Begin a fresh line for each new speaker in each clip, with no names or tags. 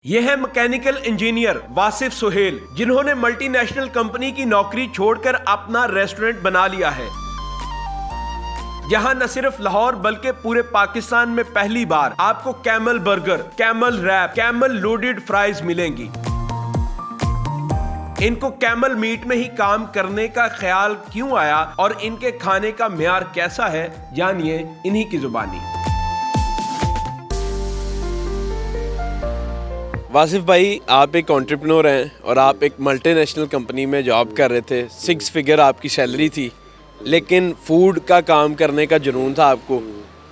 ये है mechanical engineer Wasif Suhail, जिन्होंने मल्टीनेशनल कंपनी की नौकरी छोड़कर अपना रेस्टोरेंट बना लिया है। यहाँ न सिर्फ लाहौर बल्कि पूरे पाकिस्तान में पहली बार आपको camel burger, camel wrap, camel loaded fries मिलेंगी। इनको कैमल मीट में ही काम करने का ख्याल क्यों आया और इनके खाने का म्यार कैसा है, जानिए इन्हीं की जुबानी।
वासिफ भाई, आप एक एंटरप्रेन्योर हैं और आप एक मल्टीनेशनल कंपनी में जॉब कर रहे थे। 6 फिगर आपकी सैलरी थी, लेकिन फूड का काम करने का जुनून था आपको।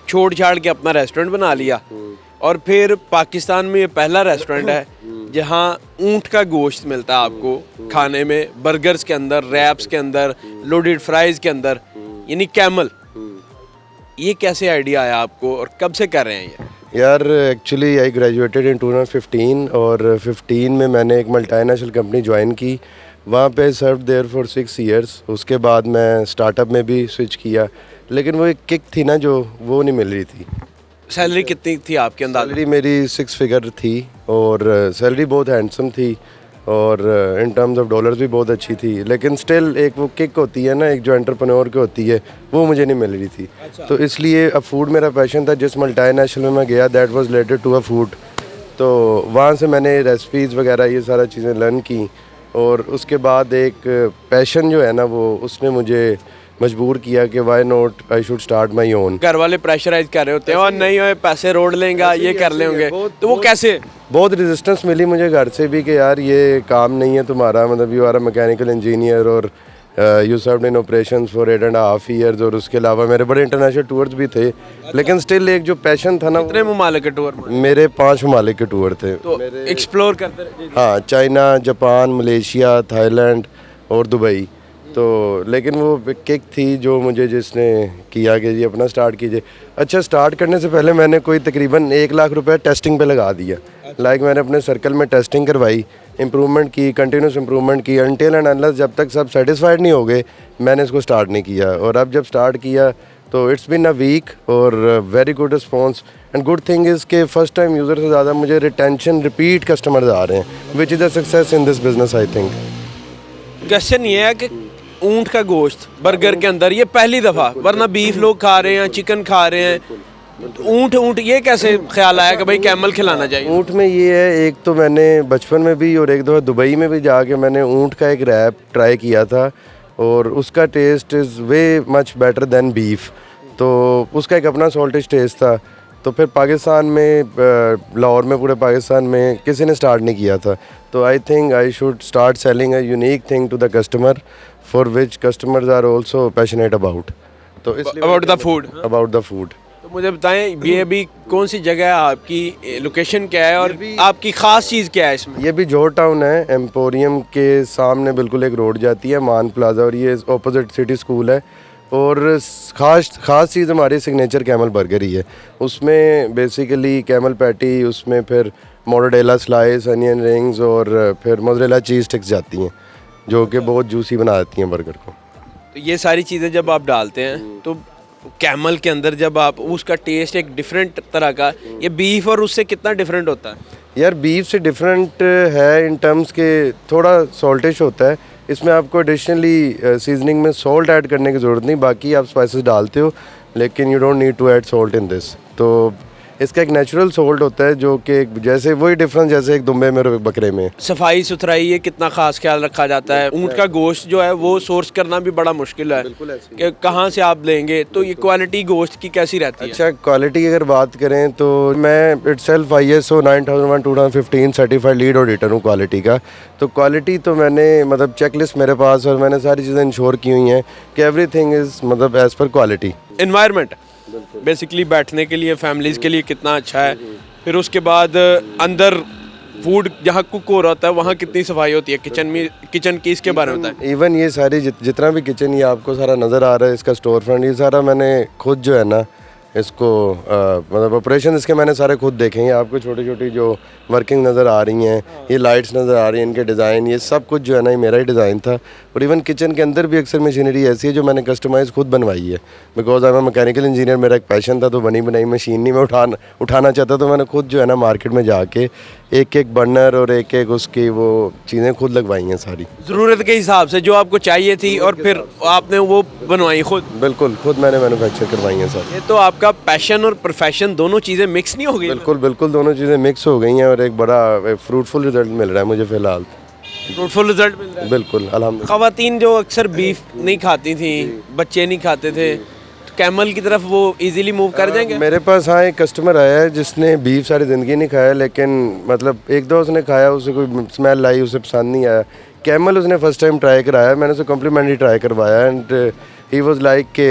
छोड़ छाड़ के अपना रेस्टोरेंट बना लिया और फिर पाकिस्तान में ये पहला रेस्टोरेंट है जहाँ ऊँट का गोश्त मिलता है आपको खाने में, बर्गर्स के अंदर, रैप्स के अंदर, लोडेड फ्राइज़ के अंदर, यानी कैमल। ये कैसे आइडिया आया आपको और कब से कर रहे हैं ये?
यार एक्चुअली आई ग्रेजुएटेड इन 2015 और 15 में मैंने एक मल्टीनेशनल कंपनी ज्वाइन की। वहाँ पे सर्व देयर फॉर 6 इयर्स। उसके बाद मैं स्टार्टअप में भी स्विच किया, लेकिन वो एक किक थी ना जो वो नहीं मिल रही थी।
सैलरी कितनी थी आपके अंदर?
सैलरी मेरी 6 फिगर थी और सैलरी बहुत हैंडसम थी और इन टर्म्स ऑफ डॉलर्स भी बहुत अच्छी थी, लेकिन स्टिल एक वो किक होती है ना, एक जो एंटरप्रेन्योर की होती है, वो मुझे नहीं मिल रही थी। तो इसलिए अब फूड मेरा पैशन था। जिस मल्टीनेशनल में मैं गया that was related to a food, तो वहाँ से मैंने रेसिपीज़ वगैरह ये सारा चीज़ें लर्न की और उसके बाद एक पैशन जो है ना वो उसने मुझे मजबूर किया कि why not I should start my own.
घर वाले प्रेशराइज कर रहे होते हैं और नहीं होए पैसे रोड लेंगे, ये कर लेंगे, तो वो कैसे?
बहुत रेजिस्टेंस मिली मुझे घर से भी कि यार ये काम नहीं है तुम्हारा, मतलब you are a mechanical engineer और you served in operations for 8.5 years और उसके अलावा मेरे बड़े इंटरनेशनल टूर्स भी थे, लेकिन स्टिल एक जो पैशन था ना।
कितने ममालिक के टूर?
मेरे 5 ममालिक के टूर थे।
तो एक्सप्लोर करते रहे?
हाँ, चाइना, जापान, मलेशिया, थाईलैंड और दुबई। तो लेकिन वो किक थी जो मुझे जिसने किया कि जी अपना स्टार्ट कीजिए। अच्छा, स्टार्ट करने से पहले मैंने कोई तकरीबन 1 लाख रुपए टेस्टिंग पे लगा दिया। लाइक मैंने अपने सर्कल में टेस्टिंग करवाई, इम्प्रूवमेंट की, कंटिन्यूस इम्प्रूवमेंट की, अनटिल एंड अनलेस जब तक सब सेटिस्फाइड नहीं हो गए मैंने इसको स्टार्ट नहीं किया। और अब जब स्टार्ट किया तो इट्स बिन अ वीक और very good response. And good thing is के फर्स्ट टाइम यूज़र से ज़्यादा मुझे रिटेंशन, रिपीट कस्टमर्स आ रहे हैं, which is a success in this business I think.
Question ये है कि ऊँट का गोश्त बर्गर के अंदर ये पहली दफ़ा, वरना बीफ लोग खा रहे हैं, चिकन खा रहे हैं, ऊँट ये कैसे ख्याल आया कि भाई कैमल खिलाना चाहिए?
ऊँट में ये है, एक तो मैंने बचपन में भी और एक दफ़ा दुबई में भी जाके मैंने ऊँट का एक रैप ट्राई किया था और उसका taste is way much better than beef. तो उसका एक अपना सॉल्टिश टेस्ट था। तो फिर पाकिस्तान में, लाहौर में, पूरे पाकिस्तान में किसी ने स्टार्ट नहीं किया था। तो I think I should start selling a unique thing to the customer for which customers are also passionate about. तो इसलिए
about the food.
About the food.
तो मुझे बताएं, ये अभी कौन सी जगह है, आपकी लोकेशन क्या है और आपकी ख़ास चीज़ क्या है इसमें?
ये भी जोर टाउन है, एम्पोरियम के सामने बिल्कुल एक रोड जाती है, मान प्लाजा, और ये ऑपोजिट सिटी स्कूल है। और ख़ास चीज़ हमारी सिग्नेचर कैमल बर्गर ही है। उसमें बेसिकली कैमल पैटी, उसमें फिर मोज़रेला स्लाइस, अनियन रिंग्स और फिर मोज़रेला चीज़ स्टिक्स जाती हैं जो कि बहुत जूसी बना देती हैं बर्गर को।
तो ये सारी चीज़ें जब आप डालते हैं तो कैमल के अंदर जब आप, उसका टेस्ट एक डिफरेंट तरह का, ये बीफ और उससे कितना डिफरेंट होता है?
यार बीफ से डिफरेंट है इन टर्म्स के थोड़ा सॉल्टिश होता है। इसमें आपको एडिशनली सीजनिंग में सॉल्ट ऐड करने की ज़रूरत नहीं, बाकी आप स्पाइसेस डालते हो, लेकिन you don't need to add salt in this. तो इसका एक नेचुरल सॉल्ट होता है जो कि जैसे वही डिफरेंस जैसे एक दुम्बे में और एक बकरे में।
सफाई सुथराई ये कितना खास ख्याल रखा जाता है? ऊँट का गोश्त जो है वो सोर्स करना भी बड़ा मुश्किल है कि कहाँ से आप लेंगे, तो ये क्वालिटी गोश्त की कैसी रहती है?
अच्छा, क्वालिटी की अगर बात करें तो मैं itself ISO 9001 2015 certified lead auditor हूँ क्वालिटी का। तो क्वालिटी तो मैंने मतलब चेकलिस्ट मेरे पास और मैंने सारी चीज़ें इंश्योर की हुई हैं कि एवरीथिंग इज़ मतलब as per quality.
Environment basically बैठने के लिए, फैमिलीज़ के लिए कितना अच्छा है। फिर उसके बाद अंदर फूड जहाँ कुक हो रहा होता है वहाँ कितनी सफाई होती है किचन की, इसके बारे में बताएं।
इवन ये सारी जितना भी किचन ये आपको सारा नज़र आ रहा है, इसका स्टोर फ्रंट, ये सारा मैंने खुद जो है ना इसको मतलब ऑपरेशन इसके मैंने सारे खुद देखे हैं। आपको छोटी छोटी जो वर्किंग नज़र आ रही हैं, ये लाइट्स नज़र आ रही हैं, इनके डिज़ाइन, ये सब कुछ जो है ना ये मेरा ही डिज़ाइन था। और इवन किचन के अंदर भी अक्सर मशीनरी ऐसी है जो मैंने कस्टमाइज़ खुद बनवाई है, because I am mechanical engineer, मेरा एक पैशन था। तो बनी बनाई मशीन नहीं मैं उठाना चाहता, तो मैंने खुद जो है ना मार्केट में जाके एक एक बर्नर और एक एक उसकी वो चीज़ें खुद लगवाई हैं सारी,
ज़रूरत के हिसाब से जो आपको चाहिए थी, और फिर आपने वो बनवाई खुद?
बिल्कुल खुद मैंने मैन्युफैक्चर करवाई हैं सारी।
ये तो आपका पैशन और प्रोफेशन दोनों चीज़ें मिक्स नहीं हो गई?
बिल्कुल बिल्कुल दोनों चीज़ें मिक्स हो गई हैं और एक बड़ा फ्रूटफुल रिजल्ट मिल रहा है मुझे फ़िलहाल।
फ्रूटफुल रिजल्ट मिल रहा है।
बिल्कुल अल्हम्दुलिल्लाह।
ख़वातीन जो अक्सर बीफ नहीं खाती थी, बच्चे नहीं खाते थे, तो कैमल की तरफ वो इजीली मूव कर जाएंगे?
मेरे पास हाँ एक कस्टमर आया है जिसने बीफ सारी ज़िंदगी नहीं खाया, लेकिन मतलब एक दो उसने खाया, उसे कोई स्मेल आई, उसे पसंद नहीं आया। कैमल उसने फर्स्ट टाइम ट्राई कराया, मैंने उसे कॉम्प्लीमेंट्री ट्राई करवाया एंड ही वाज लाइक के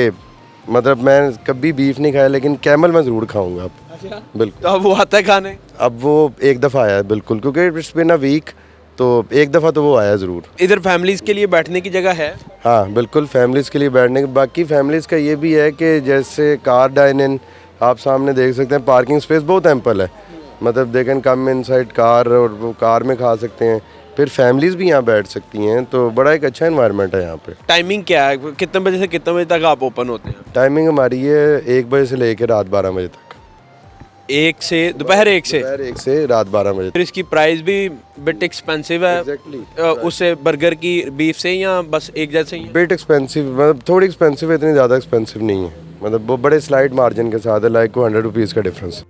मतलब मैं कभी बीफ नहीं खाया लेकिन कैमल मैं ज़रूर खाऊंगा अब।
अच्छा,
बिल्कुल।
तो अब वो आता है खाने?
अब वो एक दफ़ा आया है बिल्कुल, क्योंकि इट्स बिन अ वीक, तो एक दफ़ा तो वो आया ज़रूर।
इधर फैमिलीज़ के लिए बैठने की जगह है?
हाँ बिल्कुल फैमिलीज़ के लिए बैठने के, बाकी फैमिलीज़ का ये भी है कि जैसे कार डाइन इन आप सामने देख सकते हैं, पार्किंग स्पेस बहुत एम्पल है, मतलब they can come inside car और वो कार में खा सकते हैं, फिर फैमिलीज़ भी यहाँ बैठ सकती हैं, तो बड़ा एक अच्छा इन्वायरमेंट है यहाँ पे।
टाइमिंग क्या है, कितने बजे से कितने बजे तक आप ओपन होते हैं?
टाइमिंग हमारी है 1 बजे से लेकर रात 12 बजे तक।
1 से दोपहर 1 से?
दोपहर 1 से रात 12 बजे
फिर इसकी प्राइस भी बिट एक्सपेंसिव है?
Exactly.
उससे बर्गर की बीफ से या बस एक जैसे ही है?
बिट एक्सपेंसिव, मतलब थोड़ी एक्सपेंसिव है, इतनी ज़्यादा एक्सपेंसिव नहीं है, मतलब वो बड़े स्लाइड मार्जिन के साथ है, लाइक को 100 रुपीज़ का डिफरेंस।